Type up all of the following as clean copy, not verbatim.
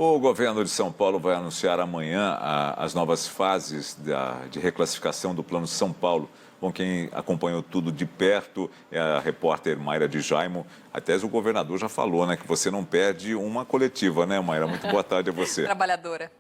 O governo de São Paulo vai anunciar amanhã as novas fases de reclassificação do Plano São Paulo. Bom, quem acompanhou tudo de perto é a repórter Mayra de Jaimo. Até o governador já falou, né, que você não perde uma coletiva, né, Mayra? Muito boa tarde a você. Trabalhadora.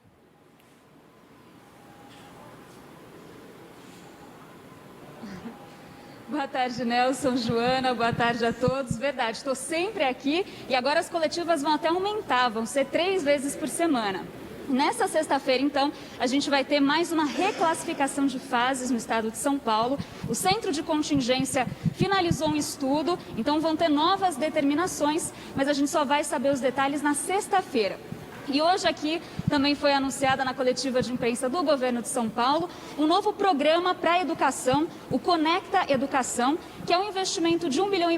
Boa tarde, Nelson, Joana, boa tarde a todos. Verdade, estou sempre aqui e agora as coletivas vão até aumentar, vão ser 3 vezes por semana. Nessa sexta-feira, então, a gente vai ter mais uma reclassificação de fases no estado de São Paulo. O Centro de Contingência finalizou um estudo, então vão ter novas determinações, mas a gente só vai saber os detalhes na sexta-feira. E hoje aqui também foi anunciada na coletiva de imprensa do governo de São Paulo um novo programa para a educação, o Conecta Educação, que é um investimento de R$1,5 milhão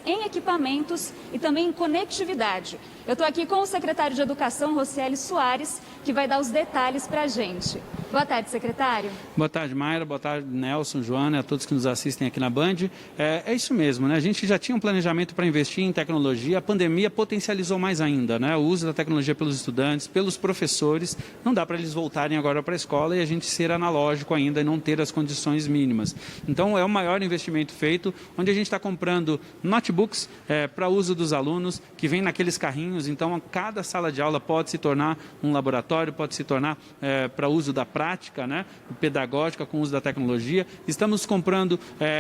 em equipamentos e também em conectividade. Eu estou aqui com o secretário de Educação, Rocieli Soares, que vai dar os detalhes para a gente. Boa tarde, secretário. Boa tarde, Mayra. Boa tarde, Nelson, Joana e a todos que nos assistem aqui na Band. É isso mesmo, né? A gente já tinha um planejamento para investir em tecnologia. A pandemia potencializou mais ainda, né? O uso da tecnologia pelos estudantes, pelos professores. Não dá para eles voltarem agora para a escola e a gente ser analógico ainda e não ter as condições mínimas. Então, é o maior investimento feito, onde a gente está comprando notebooks para uso dos alunos, que vem naqueles carrinhos. Então, cada sala de aula pode se tornar um laboratório, pode se tornar para uso da prática, né, pedagógica com o uso da tecnologia. Estamos comprando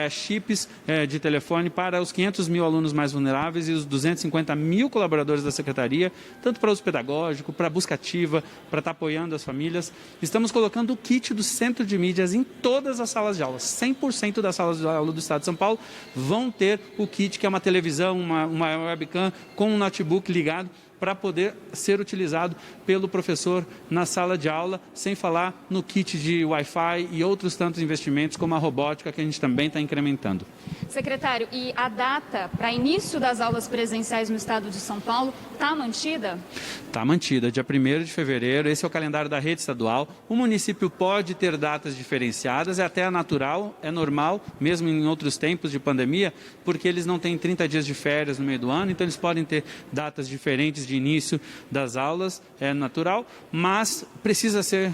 chips de telefone para os 500 mil alunos mais vulneráveis e os 250 mil colaboradores da Secretaria, tanto para uso pedagógico, para busca ativa, para estar apoiando as famílias. Estamos colocando o kit do Centro de Mídias em todas as salas de aula. 100% das salas de aula do Estado de São Paulo vão ter o kit, que é uma televisão, uma webcam com um notebook ligado, para poder ser utilizado pelo professor na sala de aula, sem falar no kit de Wi-Fi e outros tantos investimentos, como a robótica, que a gente também está incrementando. Secretário, e a data para início das aulas presenciais no estado de São Paulo está mantida? Está mantida, dia 1º de fevereiro, esse é o calendário da rede estadual. O município pode ter datas diferenciadas, é até natural, é normal, mesmo em outros tempos de pandemia, porque eles não têm 30 dias de férias no meio do ano, então eles podem ter datas diferentes de início das aulas, é natural, mas precisa ser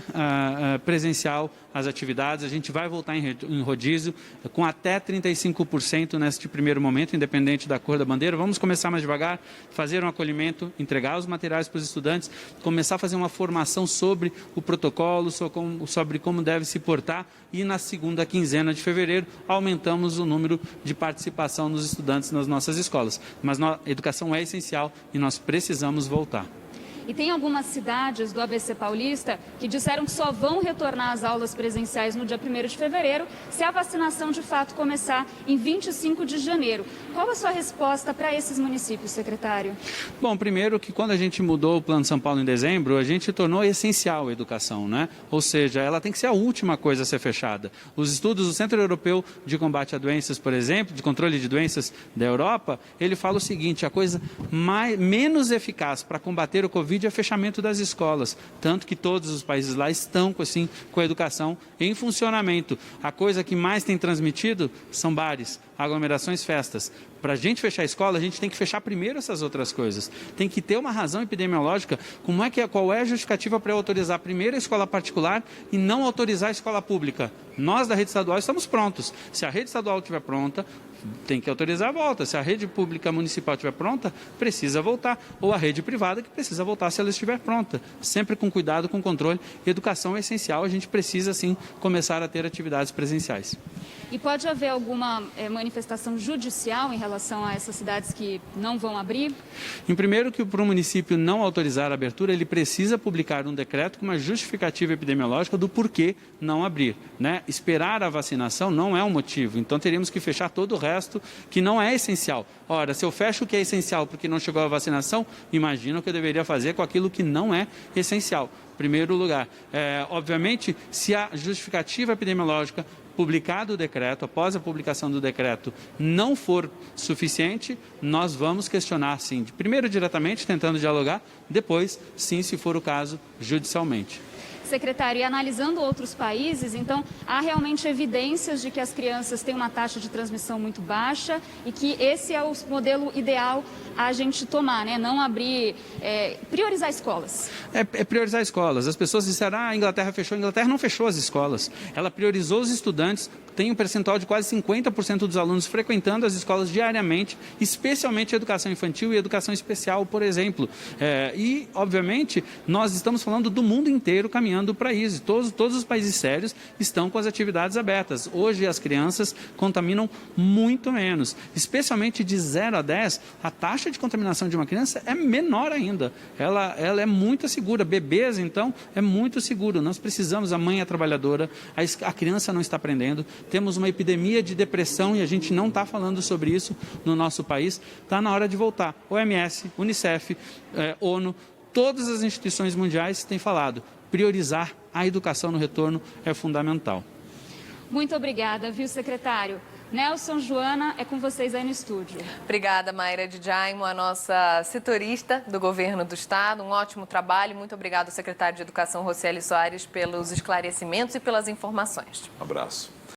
presencial as atividades. A gente vai voltar em rodízio com até 35% neste primeiro momento, independente da cor da bandeira. Vamos começar mais devagar, fazer um acolhimento, entregar os materiais para os estudantes, começar a fazer uma formação sobre o protocolo, sobre como deve se portar, e na segunda quinzena de fevereiro aumentamos o número de participação dos estudantes nas nossas escolas. Mas a educação é essencial e nós precisamos voltar. E tem algumas cidades do ABC Paulista que disseram que só vão retornar às aulas presenciais no dia 1º de fevereiro se a vacinação de fato começar em 25 de janeiro. Qual a sua resposta para esses municípios, secretário? Bom, primeiro que quando a gente mudou o Plano São Paulo em dezembro, a gente tornou essencial a educação, né? Ou seja, ela tem que ser a última coisa a ser fechada. Os estudos do Centro Europeu de Combate a Doenças, por exemplo, de controle de doenças da Europa, ele fala o seguinte: a coisa menos eficaz para combater o Covid é o fechamento das escolas, tanto que todos os países lá estão com a educação em funcionamento. A coisa que mais tem transmitido são bares, aglomerações, festas. Para a gente fechar a escola, a gente tem que fechar primeiro essas outras coisas. Tem que ter uma razão epidemiológica. Qual é a justificativa para eu autorizar primeiro a escola particular e não autorizar a escola pública? Nós da rede estadual estamos prontos. Se a rede estadual estiver pronta, tem que autorizar a volta. Se a rede pública municipal estiver pronta, precisa voltar. Ou a rede privada, que precisa voltar se ela estiver pronta. Sempre com cuidado, com controle. Educação é essencial, a gente precisa sim começar a ter atividades presenciais. E pode haver alguma manifestação judicial em relação a essas cidades que não vão abrir? Em primeiro, que para o município não autorizar a abertura, ele precisa publicar um decreto com uma justificativa epidemiológica do porquê não abrir, né? Esperar a vacinação não é um motivo, então teríamos que fechar todo o resto que não é essencial. Ora, se eu fecho o que é essencial porque não chegou a vacinação, imagino o que eu deveria fazer com aquilo que não é essencial. Em primeiro lugar, obviamente, se a justificativa epidemiológica publicado o decreto, após a publicação do decreto, não for suficiente, nós vamos questionar, sim, primeiro diretamente, tentando dialogar, depois, sim, se for o caso, judicialmente. secretário, e analisando outros países, então há realmente evidências de que as crianças têm uma taxa de transmissão muito baixa e que esse é o modelo ideal a gente tomar, né? Não abrir, priorizar escolas. É priorizar escolas. As pessoas disseram, a Inglaterra fechou. A Inglaterra não fechou as escolas. Ela priorizou os estudantes. Tem um percentual de quase 50% dos alunos frequentando as escolas diariamente, especialmente educação infantil e educação especial, por exemplo. E, obviamente, nós estamos falando do mundo inteiro caminhando para isso. Todos os países sérios estão com as atividades abertas. Hoje, as crianças contaminam muito menos. Especialmente de 0 a 10, a taxa de contaminação de uma criança é menor ainda. Ela é muito segura. Bebês, então, é muito seguro. Nós precisamos, a mãe é trabalhadora, a criança não está aprendendo. Temos uma epidemia de depressão e a gente não está falando sobre isso no nosso país. Está na hora de voltar. OMS, Unicef, ONU, todas as instituições mundiais têm falado. Priorizar a educação no retorno é fundamental. Muito obrigada, viu, secretário? Nelson, Joana, é com vocês aí no estúdio. Obrigada, Mayra de Jaimo, a nossa setorista do Governo do Estado. Um ótimo trabalho. Muito obrigada ao secretário de Educação, Rocieli Soares, pelos esclarecimentos e pelas informações. Um abraço.